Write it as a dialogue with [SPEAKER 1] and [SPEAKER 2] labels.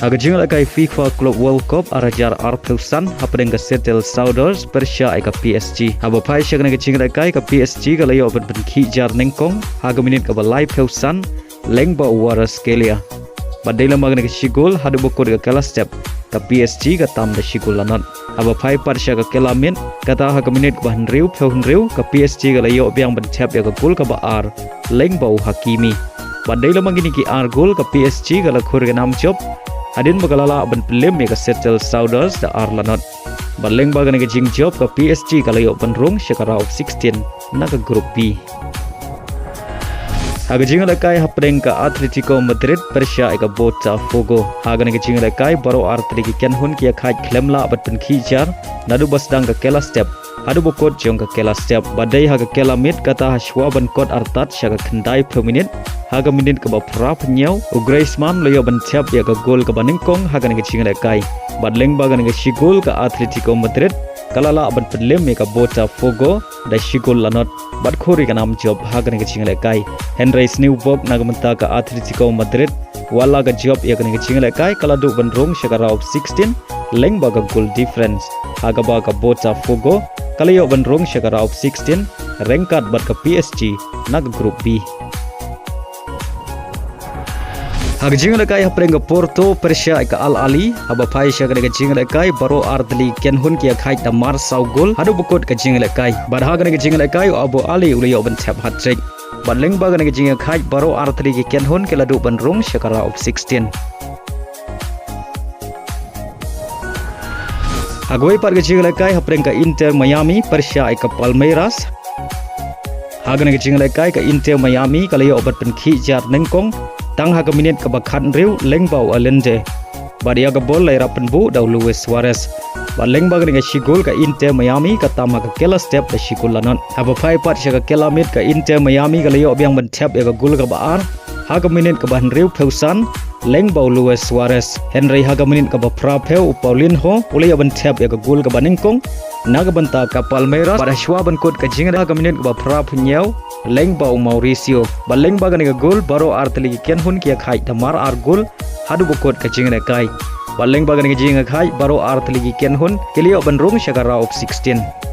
[SPEAKER 1] Aga jingla kai FIFA Club World Cup arajar arpeusan hapeng ke Seattle Sounders Persia ka PSG. Haba pai syagna ke jingla kai ka PSG ka layo ben khijar nengkong haga minit ka balai peusan lengba wara skelia. Badela magna ke shigol hadu bokor ka kala step ka PSG ka tam da shigol lanot. Haba pai Persia ka kelamin kata haga minit ka henriu ka PSG ka layo biang ben tap ya ka gol ka baar lengba Hakimi. Badela magini ki ar gol ka PSG ka la khur ka nam chop Adin magalala ban pelim ya ka Seattle Sounders da Arlanot. Baleng bagan ke Jingjop ka PSG kalayo ban Rung syakara of 16 na ka grup B. Haga jingal kai hapdeng ka Atletico Madrid Persia ka Botafogo. Haga ne ke jingal kai baro Atletico Kynhun kia khai klemla bat pen khijar nadu basdang ka kela step. Adu bokot jong ka kela step badai haga kela mid kata haswa ban kot artat syaga kendai per minit. Haga minit ke bapra penyau Griezmann layo ban tiap ya ka gol ke baningkong haga ne ke jingal kai. Badleng bagan ke shigol ka Atletico Madrid kalala ban pelim ya ka Botafogo da shigol lanot bad khori ka nam job haga ne ke jingal kai. Henry Snewbog nagamenta ka Atletico Madrid wala ka job ya ka ne ke jingal kai kala du ban Rung syakara of 16 leng baga goal difference haga ba ka Botafogo kalayo ban Rung syakara of 16 rengkat bat ka PSG na ka grup B. Haga jingal kai haprenga Porto Persia ka Al Ali haba pai syakara ka jingal kai baro Ardli Kynhun kia khai da mar sau gol hadu bukot ka jingal kai bad haga ka jingal kai Abu Ali uliyo ban tap hat trick bad leng baga ka jingal khai baro Ardli Kynhun ke ladu ban Rung syakara of 16. Hagoi par ka jingal kai haprenga Inter Miami Persia ka Palmeiras haga ka jingal kai ka Inter Miami kalayo obat pen khijar nengkong tang haga minit ka bakhan riu lengbau alende badia ka bol lai rapen bu dau Luis Suarez baleng bag dengan shigol ka Inter Miami ka tama ka kela step da shigol lanon haba pai pat sya ka kela mit ka Inter Miami ka layo biang ban tap ya ka gol ka baar haga minit ka ban riu pheusan lengbau Luis Suarez Henry haga minit ka bapra pheu Paulinho ulay ban tap ya ka gol ka baningkong naga banta ka Palmeiras pada shwa ban kot ka jinga haga minit ka bapra punyau lengbau Mauricio baleng bagan ka gol baro Atletico Kynhun kia khai damar ar gol hadu bokot ka jinga kai baleng bagan ka jinga khai baro Atletico Kynhun kelio ban Rung syakara of 16.